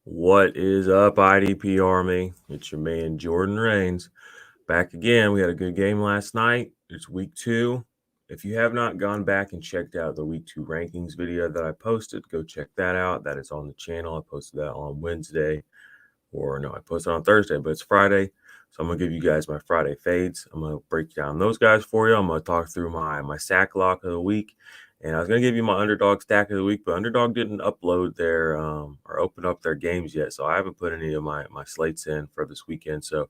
What is up, IDP Army? It's your man, Jordan Rains. Back again. We had a good game last night. It's week 2. If you have not gone back and checked out the week 2 rankings video that I posted, go check that out. That is on the channel. I posted that on Wednesday. I posted on Thursday, but it's Friday. So I'm going to give you guys my Friday fades. I'm going to break down those guys for you. I'm going to talk through my sack lock of the week. And I was going to give you my Underdog stack of the week, but Underdog didn't upload their or open up their games yet. So I haven't put any of my slates in for this weekend. So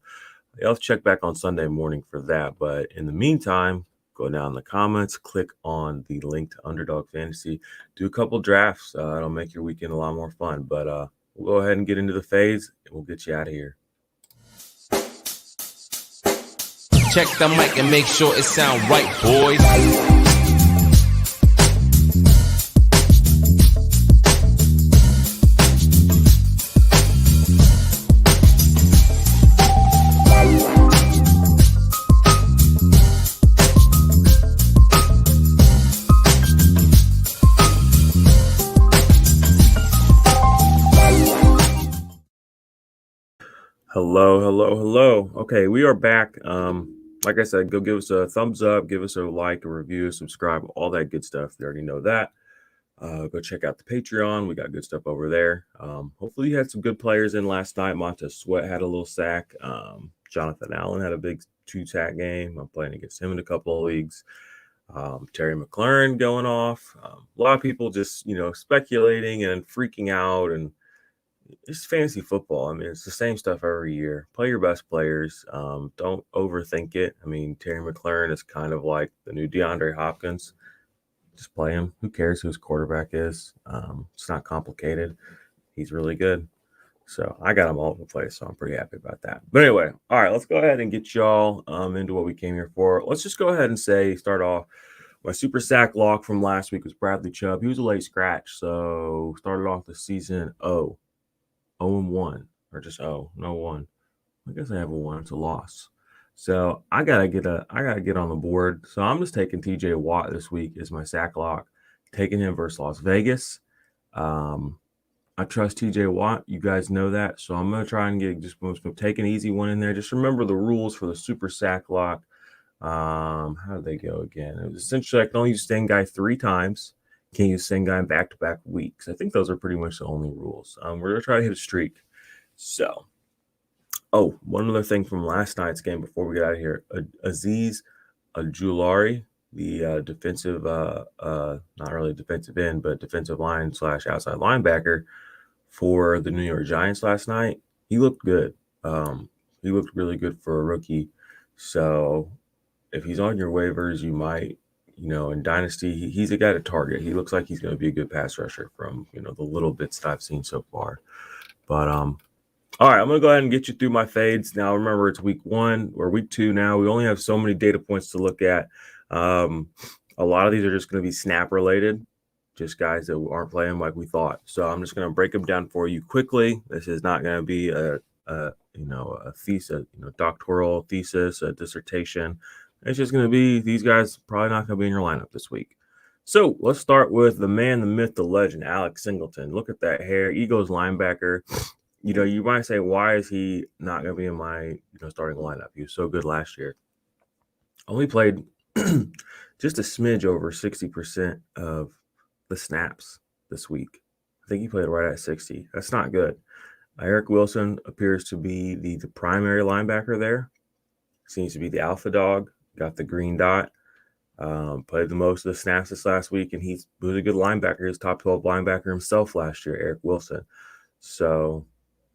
you'll have to check back on Sunday morning for that. But in the meantime, go down in the comments, click on the link to Underdog Fantasy, do a couple drafts. It'll make your weekend a lot more fun. But we'll go ahead and get into the fades, and we'll get you out of here. Check the mic and make sure it sound right, boys. Hello. Okay, we are back. Like I said, go give us a thumbs up, give us a like, a review, subscribe, all that good stuff. You already know that. Go check out the Patreon. We got good stuff over there. Hopefully you had some good players in last night. Montez Sweat had a little sack. Jonathan Allen had a big 2-sack game. I'm playing against him in a couple of leagues. Terry McLaurin going off. A lot of people just, speculating and freaking out, and it's fantasy football. I mean, it's the same stuff every year. Play your best players. Don't overthink it. I mean, Terry McLaurin is kind of like the new DeAndre Hopkins. Just play him. Who cares who his quarterback is? It's not complicated. He's really good. So I got him all over the place, so I'm pretty happy about that. But anyway, all right, let's go ahead and get y'all into what we came here for. Let's just go ahead and start off. My super sack lock from last week was Bradley Chubb. He was a late scratch, so started off the season 0-1, or just no 1. I guess I have a 1. It's a loss. So I gotta get on the board. So I'm just taking TJ Watt this week as my sack lock, taking him versus Las Vegas. I trust TJ Watt. You guys know that. So I'm gonna try and take an easy one in there. Just remember the rules for the super sack lock. How did they go again? It was essentially I can only use same guy 3 times. Can't use same guy in back-to-back weeks. I think those are pretty much the only rules. We're going to try to hit a streak. So, one other thing from last night's game before we get out of here. Azeez Ojulari, the defensive, not really defensive end, but defensive line / outside linebacker for the New York Giants last night. He looked good. He looked really good for a rookie. So, if he's on your waivers, you might, in Dynasty, he's a guy to target. He looks like he's going to be a good pass rusher from, the little bits that I've seen so far. But, all right, I'm going to go ahead and get you through my fades. Now, remember, it's week 1 or week 2 now. We only have so many data points to look at. A lot of these are just going to be snap related, just guys that aren't playing like we thought. So I'm just going to break them down for you quickly. This is not going to be a thesis, doctoral thesis, a dissertation. It's just going to be these guys probably not going to be in your lineup this week. So let's start with the man, the myth, the legend, Alex Singleton. Look at that hair. Eagles linebacker. You might say, why is he not going to be in my starting lineup? He was so good last year. Only played just a smidge over 60% of the snaps this week. I think he played right at 60. That's not good. Eric Wilson appears to be the primary linebacker there. Seems to be the alpha dog. Got the green dot. Played the most of the snaps this last week, and he was a good linebacker. He's top 12 linebacker himself last year, Eric Wilson. So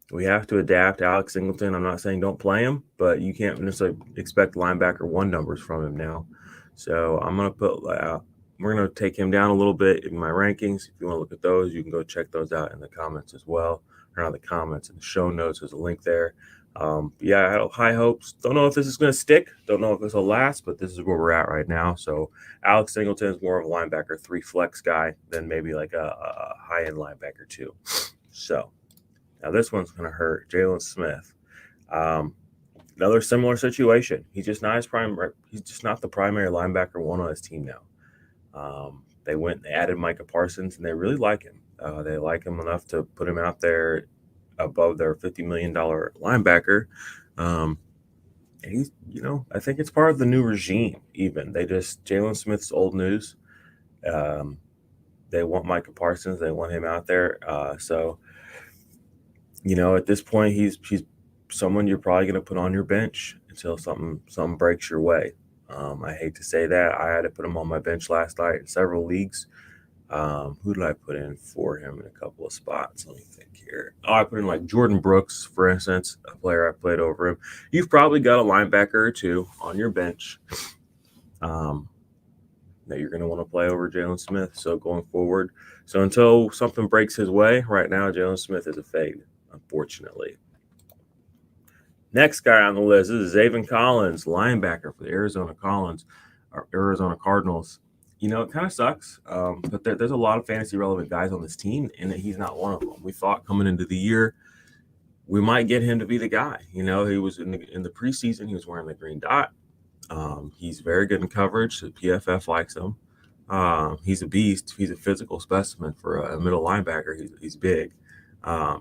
we have to adapt. Alex Singleton, I'm not saying don't play him, but you can't necessarily expect linebacker 1 numbers from him now. So I'm going to we're going to take him down a little bit in my rankings. If you want to look at those, you can go check those out in the comments as well. Or not the comments, in the show notes, there's a link there. I had high hopes. Don't know if this is going to stick. Don't know if this will last, but this is where we're at right now. So Alex Singleton is more of a linebacker 3 flex guy than maybe like a high-end linebacker 2. So now this one's going to hurt. Jaylon Smith. Another similar situation. He's just not the primary linebacker 1 on his team now. They added Micah Parsons, and they really like him. They like him enough to put him out there above their $50 million linebacker. And he's, I think it's part of the new regime. Even Jaylon Smith's old news. They want Micah Parsons. They want him out there. So at this point, he's someone you're probably going to put on your bench until something breaks your way. I hate to say that. I had to put him on my bench last night in several leagues. Who did I put in for him in a couple of spots? Let me think here. Oh, I put in like Jordan Brooks, for instance, a player I played over him. You've probably got a linebacker or two on your bench that you're going to want to play over Jaylon Smith. So going forward, until something breaks his way, right now Jaylon Smith is a fade, unfortunately. Next guy on the list is Zaven Collins, linebacker for the Arizona Cardinals. It kind of sucks, but there's a lot of fantasy relevant guys on this team, and he's not one of them. We thought coming into the year we might get him to be the guy. He was in the preseason. He was wearing the green dot. He's very good in coverage. The PFF likes him. He's a beast. He's a physical specimen for a middle linebacker. He's big.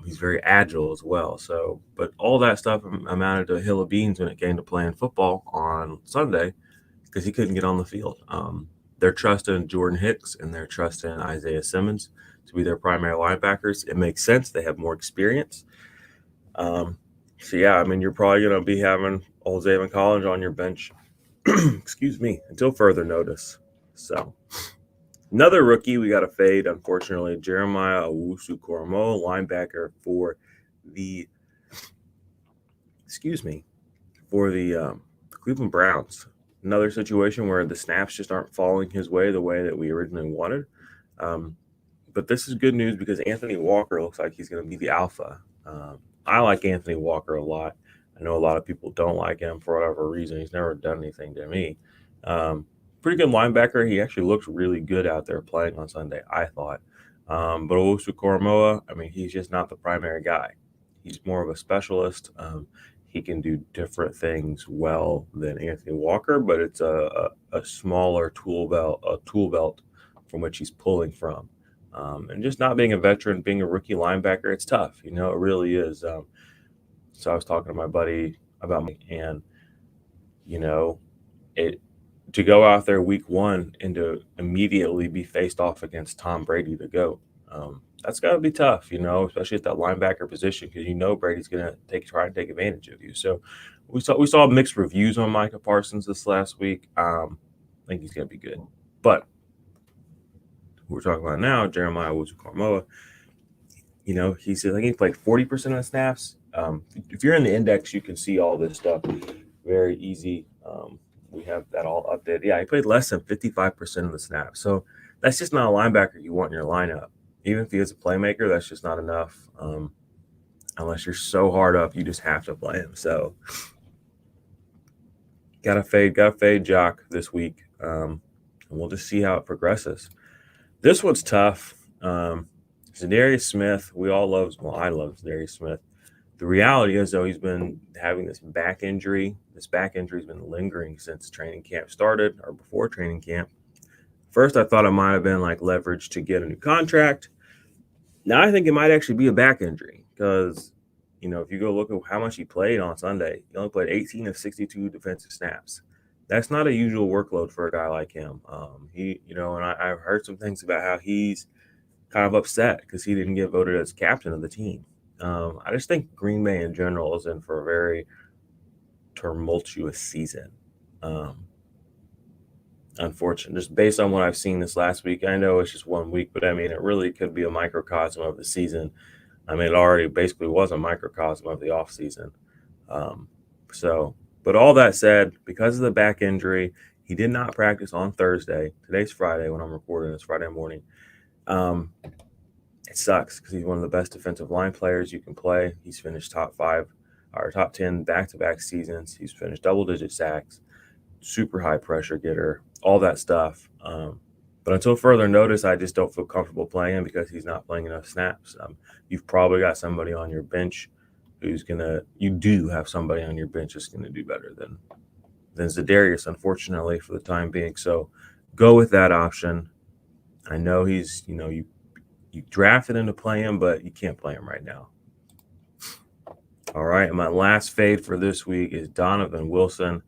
He's very agile as well. So, but all that stuff amounted to a hill of beans when it came to playing football on Sunday because he couldn't get on the field. They're trusting Jordan Hicks and they're trusting Isaiah Simmons to be their primary linebackers. It makes sense. They have more experience. So, yeah, you're probably going to be having old Zaven Collins on your bench, excuse me, until further notice. So, another rookie we got a fade, unfortunately, Jeremiah Owusu-Koramoah, linebacker for the Cleveland Browns. Another situation where the snaps just aren't falling his way the way that we originally wanted. But this is good news because Anthony Walker looks like he's going to be the alpha. I like Anthony Walker a lot. I know a lot of people don't like him for whatever reason. He's never done anything to me. Pretty good linebacker. He actually looks really good out there playing on Sunday, I thought. But Owusu-Koramoah, he's just not the primary guy. He's more of a specialist. He can do different things well than Anthony Walker, but it's a smaller tool belt from which he's pulling from. And just not being a veteran, being a rookie linebacker, it's tough. It really is. So I was talking to my buddy about and to go out there week one and to immediately be faced off against Tom Brady, the GOAT. That's got to be tough, especially at that linebacker position because Brady's going to try and take advantage of you. So we saw mixed reviews on Micah Parsons this last week. I think he's going to be good. But who we're talking about now, Jeremiah Owusu-Koramoah, he said he played 40% of the snaps. If you're in the index, you can see all this stuff very easy. We have that all updated. Yeah, he played less than 55% of the snaps. So that's just not a linebacker you want in your lineup. Even if he is a playmaker, that's just not enough. Unless you're so hard up, you just have to play him. So got to fade Jock this week. And we'll just see how it progresses. This one's tough. Za'Darius Smith, I love Za'Darius Smith. The reality is, though, he's been having this back injury. This back injury has been lingering since training camp started or before training camp. First, I thought it might have been like leverage to get a new contract. Now I think it might actually be a back injury because, if you go look at how much he played on Sunday, he only played 18 of 62 defensive snaps. That's not a usual workload for a guy like him. And I've heard some things about how he's kind of upset because he didn't get voted as captain of the team. I just think Green Bay in general is in for a very tumultuous season. Unfortunate, just based on what I've seen this last week. I know it's just 1 week, but it really could be a microcosm of the season. It already basically was a microcosm of the offseason. But all that said, because of the back injury, he did not practice on Thursday. Today's Friday when I'm recording. It's Friday morning. It sucks because he's one of the best defensive line players you can play. He's finished top 5 or top 10 back-to-back seasons. He's finished double-digit sacks, super high pressure getter, all that stuff. But until further notice, I just don't feel comfortable playing him because he's not playing enough snaps. You've probably got somebody on your bench you do have somebody on your bench that's going to do better than Za'Darius, unfortunately, for the time being. So go with that option. I know he's, you drafted him to play him, but you can't play him right now. All right, and my last fade for this week is Donovan Wilson.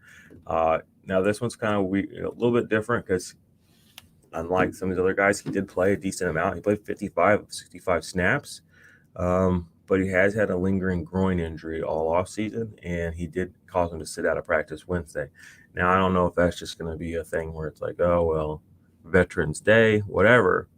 Now this one's kind of weird, a little bit different because unlike some of these other guys, he did play a decent amount. He played 55 of 65 snaps, but he has had a lingering groin injury all offseason, and he did cause him to sit out of practice Wednesday. Now, I don't know if that's just going to be a thing where it's like, oh, well, Veterans Day, whatever,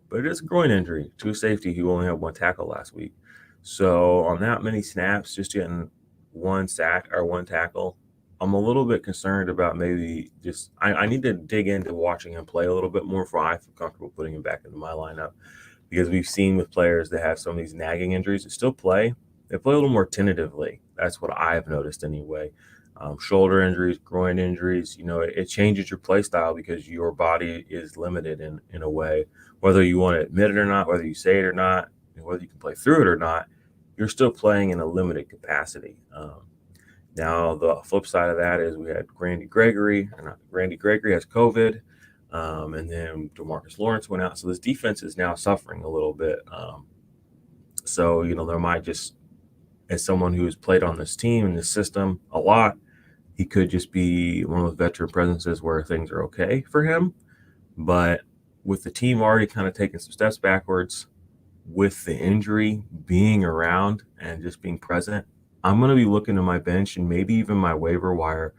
but it is a groin injury to a safety who only had one tackle last week. So on that many snaps, just getting one sack or one tackle, I'm a little bit concerned about maybe just I need to dig into watching him play a little bit more before I feel comfortable putting him back into my lineup, because we've seen with players that have some of these nagging injuries that still play, they play a little more tentatively. That's what I've noticed anyway. Shoulder injuries, groin injuries, it changes your play style because your body is limited in a way, whether you want to admit it or not, whether you say it or not, whether you can play through it or not, you're still playing in a limited capacity. Now, the flip side of that is we had Randy Gregory has COVID, and then DeMarcus Lawrence went out. So this defense is now suffering a little bit. So, there might just, as someone who has played on this team and this system a lot, he could just be one of those veteran presences where things are okay for him. But with the team already kind of taking some steps backwards, with the injury being around and just being present, I'm going to be looking to my bench and maybe even my waiver wire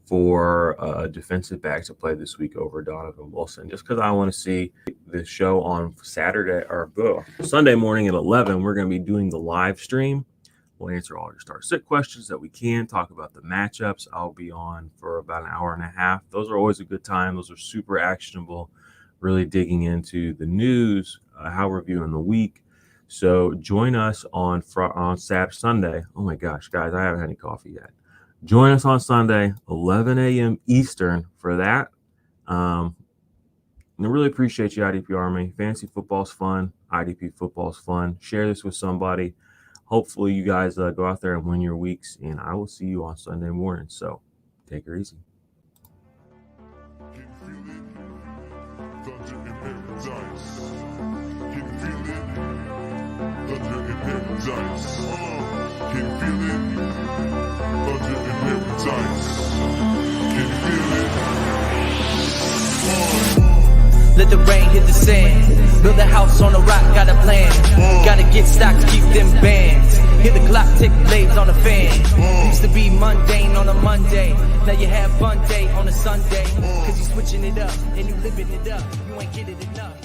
for a defensive back to play this week over Donovan Wilson, just because I want to see the show on Sunday morning at 11. We're going to be doing the live stream. We'll answer all your start sit questions that we can, talk about the matchups. I'll be on for about an hour and a half. Those are always a good time. Those are super actionable, really digging into the news, how we're viewing the week. So join us on Sunday. Oh my gosh, guys, I haven't had any coffee yet. Join us on Sunday, 11 a.m. Eastern for that. And I really appreciate you, IDP Army. Fantasy football's fun. IDP football's fun. Share this with somebody. Hopefully you guys go out there and win your weeks, and I will see you on Sunday morning. So take it easy. Let the rain hit the sand. Build a house on a rock, got a plan. Gotta get stocked to keep them bands. Hear the clock tick, blades on the fan. Used to be mundane on a Monday. Now you have fun day on a Sunday. Cause you switching it up and you living it up. You ain't getting enough.